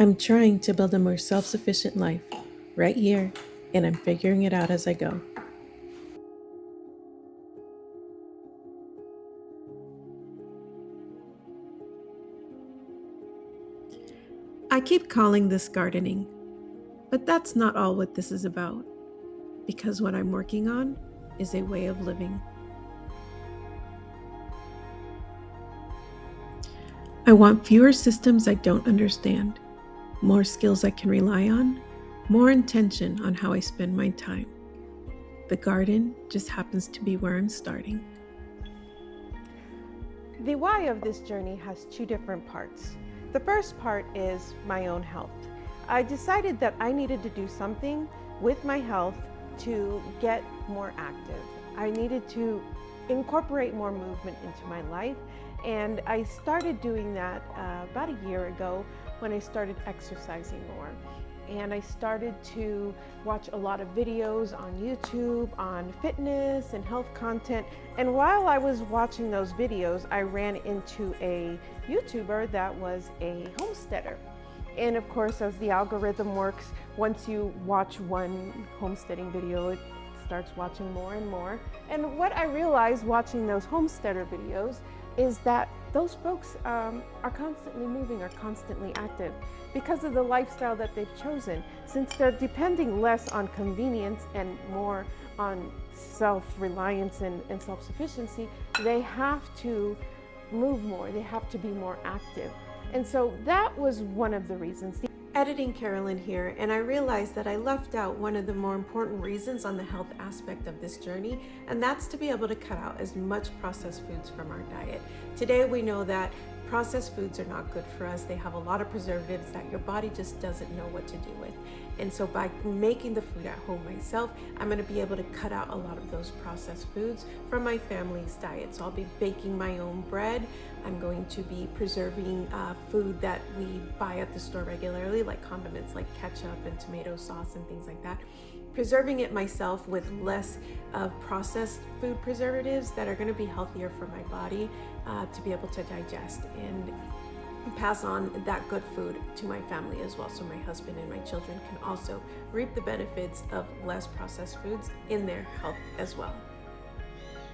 I'm trying to build a more self sufficient life right here, and I'm figuring it out as I go. I keep calling this gardening, but that's not all what this is about, because what I'm working on is a way of living. I want fewer systems I don't understand, more skills I can rely on, more intention on how I spend my time. The garden just happens to be where I'm starting. The why of this journey has two different parts. The first part is my own health. I decided that I needed to do something with my health to get more active. I needed to incorporate more movement into my life, and I started doing that about a year ago when I started exercising more. And I started to watch a lot of videos on YouTube on fitness and health content. And while I was watching those videos, I ran into a YouTuber that was a homesteader. And of course, as the algorithm works, once you watch one homesteading video, it starts watching more and more. And what I realized watching those homesteader videos is that those folks are constantly moving, are constantly active because of the lifestyle that they've chosen. Since they're depending less on convenience and more on self-reliance and self-sufficiency, they have to move more, they have to be more active. And so that was one of the reasons. Editing Carolyn here, and I realized that I left out one of the more important reasons on the health aspect of this journey, and that's to be able to cut out as much processed foods from our diet. Today we know that processed foods are not good for us. They have a lot of preservatives that your body just doesn't know what to do with. And so by making the food at home myself, I'm going to be able to cut out a lot of those processed foods from my family's diet. So I'll be baking my own bread. I'm going to be preserving food that we buy at the store regularly, like condiments like ketchup and tomato sauce and things like that. Preserving it myself with less of processed food preservatives that are going to be healthier for my body to be able to digest and pass on that good food to my family as well, so my husband and my children can also reap the benefits of less processed foods in their health as well.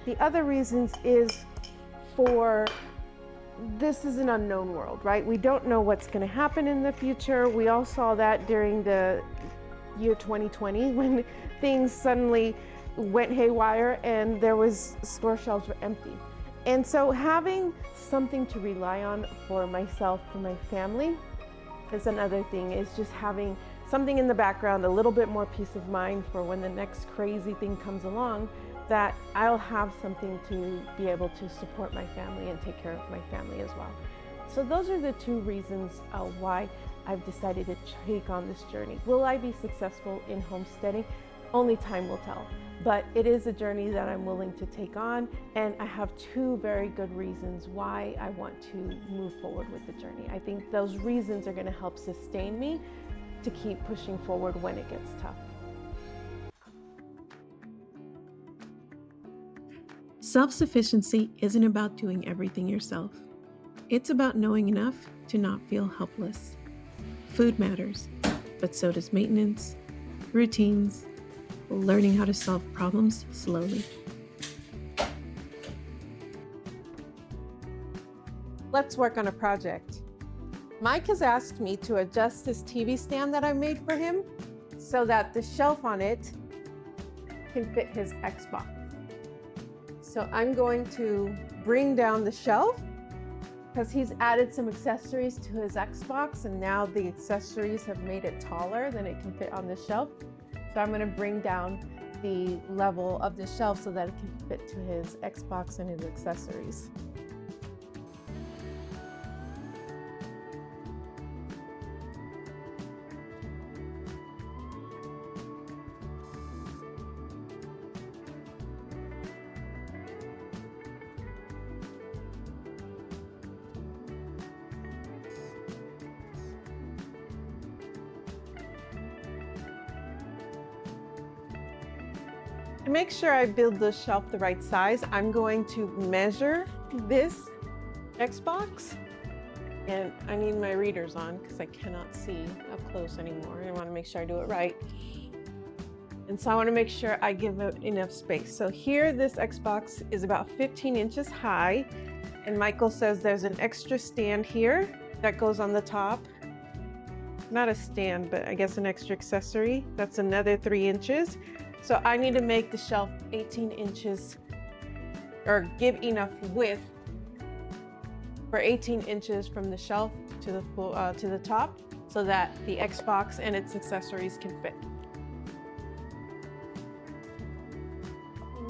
The other reasons is this is an unknown world, right? We don't know what's going to happen in the future. We all saw that during the year 2020 when things suddenly went haywire and store shelves were empty. And so having something to rely on for myself, for my family, is another thing, is just having something in the background, a little bit more peace of mind for when the next crazy thing comes along, that I'll have something to be able to support my family and take care of my family as well. So those are the two reasons why I've decided to take on this journey. Will I be successful in homesteading? Only time will tell. But it is a journey that I'm willing to take on, and I have two very good reasons why I want to move forward with the journey. I think those reasons are going to help sustain me to keep pushing forward when it gets tough. Self-sufficiency isn't about doing everything yourself. It's about knowing enough to not feel helpless. Food matters, but so does maintenance, routines, learning how to solve problems slowly. Let's work on a project. Mike has asked me to adjust this TV stand that I made for him so that the shelf on it can fit his Xbox. So I'm going to bring down the shelf because he's added some accessories to his Xbox, and now the accessories have made it taller than it can fit on the shelf. So I'm going to bring down the level of the shelf so that it can fit to his Xbox and his accessories. To make sure I build the shelf the right size, I'm going to measure this Xbox And I need my readers on because I cannot see up close anymore. I want to make sure I do it right. And so I want to make sure I give it enough space. So here, this Xbox is about 15 inches high. And Michael says there's an extra stand here that goes on the top. Not a stand, but I guess an extra accessory. That's another 3 inches. So I need to make the shelf 18 inches or give enough width for 18 inches from the shelf to the top so that the Xbox and its accessories can fit.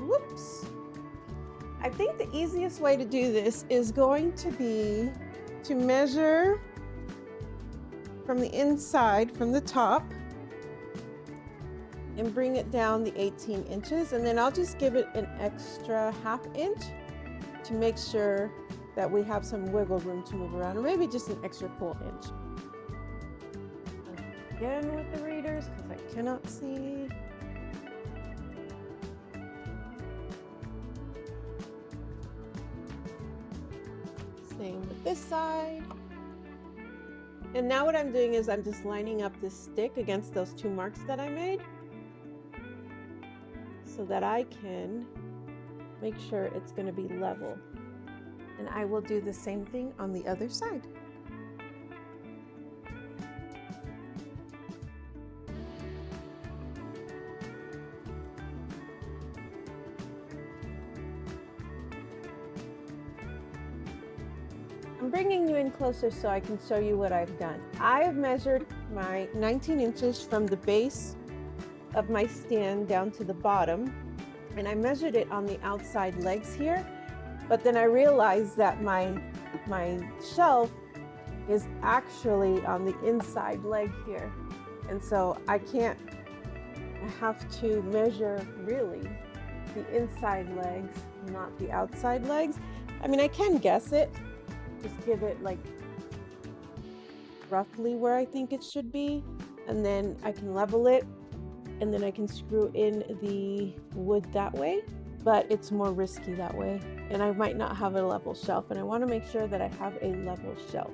Whoops. I think the easiest way to do this is going to be to measure from the inside, from the top, and bring it down the 18 inches. And then I'll just give it an extra ½ inch to make sure that we have some wiggle room to move around, or maybe just an extra full inch. Again with the readers, because I cannot see. Same with this side. And now what I'm doing is I'm just lining up this stick against those 2 marks that I made so that I can make sure it's going to be level. And I will do the same thing on the other side. I'm bringing you in closer so I can show you what I've done. I have measured my 19 inches from the base of my stand down to the bottom, and I measured it on the outside legs here, but then I realized that my shelf is actually on the inside leg here, and so I have to measure really the inside legs, not the outside legs. I mean, I can guess it, just give it like roughly where I think it should be, and then I can level it, and then I can screw in the wood that way, but it's more risky that way, and I might not have a level shelf, and I want to make sure that I have a level shelf.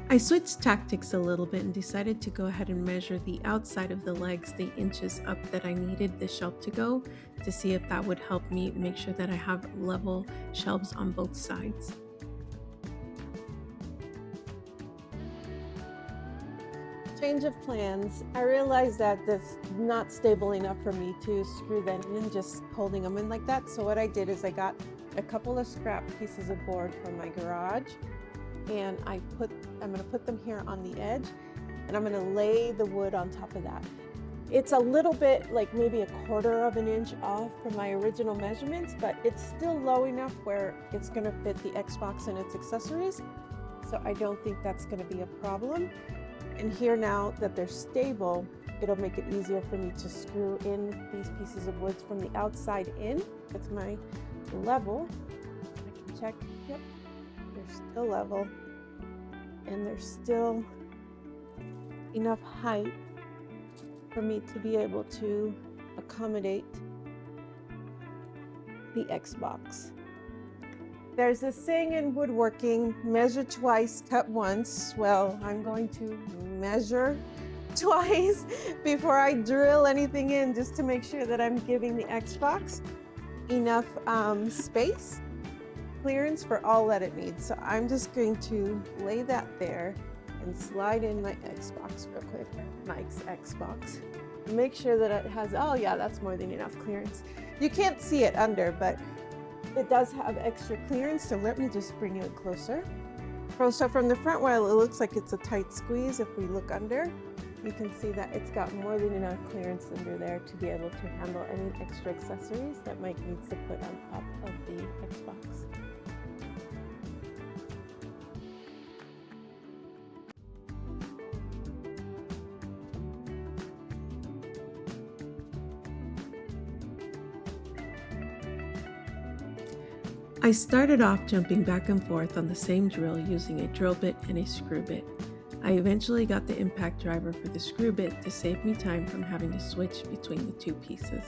I switched tactics a little bit and decided to go ahead and measure the outside of the legs, the inches up that I needed the shelf to go, to see if that would help me make sure that I have level shelves on both sides. Change of plans. I realized that that's not stable enough for me to screw them in, just holding them in like that. So what I did is I got a couple of scrap pieces of board from my garage, and I'm going to put them here on the edge, and I'm going to lay the wood on top of that. It's a little bit, like maybe 1/4 of an inch off from my original measurements, but it's still low enough where it's going to fit the Xbox and its accessories. So I don't think that's going to be a problem. And here, now that they're stable, it'll make it easier for me to screw in these pieces of wood from the outside in. It's my level. I can check, yep, they're still level. And there's still enough height for me to be able to accommodate the Xbox. There's this saying in woodworking, measure twice, cut once. Well, I'm going to measure twice before I drill anything in, just to make sure that I'm giving the Xbox enough space, clearance for all that it needs. So I'm just going to lay that there and slide in my Xbox real quick, Mike's Xbox. Make sure that it has, oh yeah, that's more than enough clearance. You can't see it under, but it does have extra clearance, so let me just bring it closer. So from the front, while it looks like it's a tight squeeze, if we look under, you can see that it's got more than enough clearance under there to be able to handle any extra accessories that Mike needs to put on top of the Xbox. I started off jumping back and forth on the same drill using a drill bit and a screw bit. I eventually got the impact driver for the screw bit to save me time from having to switch between the two pieces.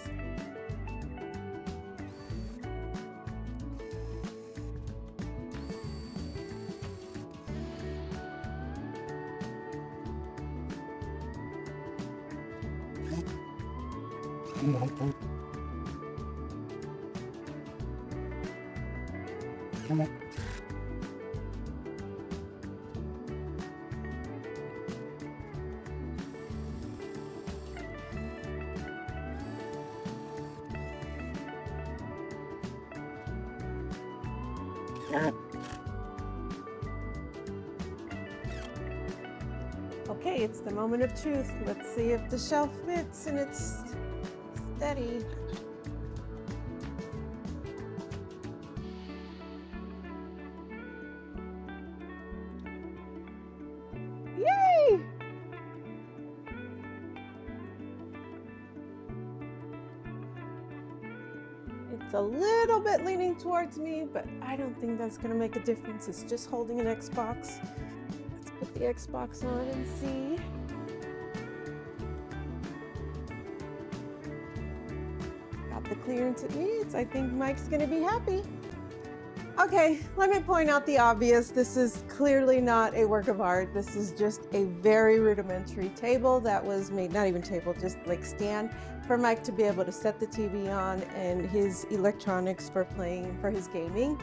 Okay, it's the moment of truth. Let's see if the shelf fits and it's steady. Yay! It's a little bit leaning towards me, but I don't think that's gonna make a difference. It's just holding an Xbox. Let's put the Xbox on and see. Got the clearance it needs. I think Mike's gonna be happy. Okay, let me point out the obvious. This is clearly not a work of art. This is just a very rudimentary table that was made, not even table, just like stand for Mike to be able to set the TV on and his electronics for playing, for his gaming.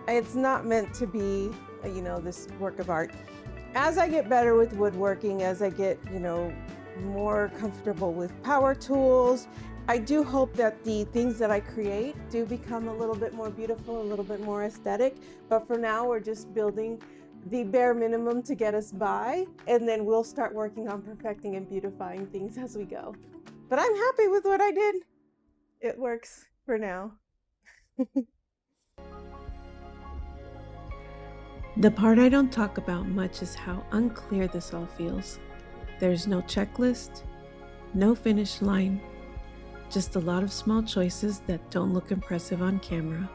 It's not meant to be, this work of art. As I get better with woodworking, as I get, more comfortable with power tools, I do hope that the things that I create do become a little bit more beautiful, a little bit more aesthetic. But for now, we're just building the bare minimum to get us by, and then we'll start working on perfecting and beautifying things as we go. But I'm happy with what I did. It works for now. The part I don't talk about much is how unclear this all feels. There's no checklist, no finish line, just a lot of small choices that don't look impressive on camera.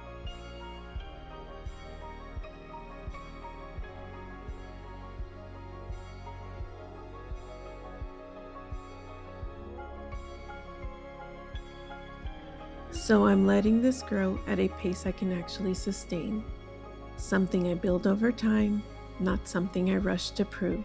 So I'm letting this grow at a pace I can actually sustain. Something I build over time, not something I rush to prove.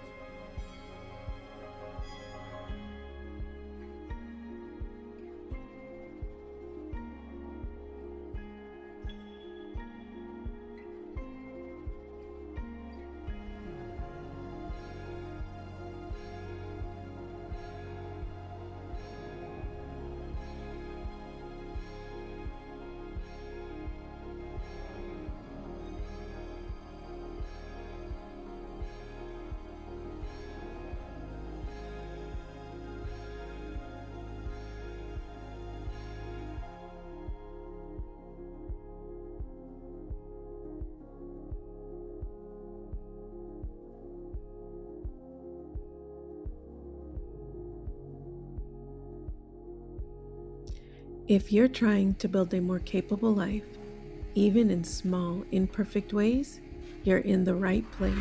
If you're trying to build a more capable life, even in small, imperfect ways, you're in the right place.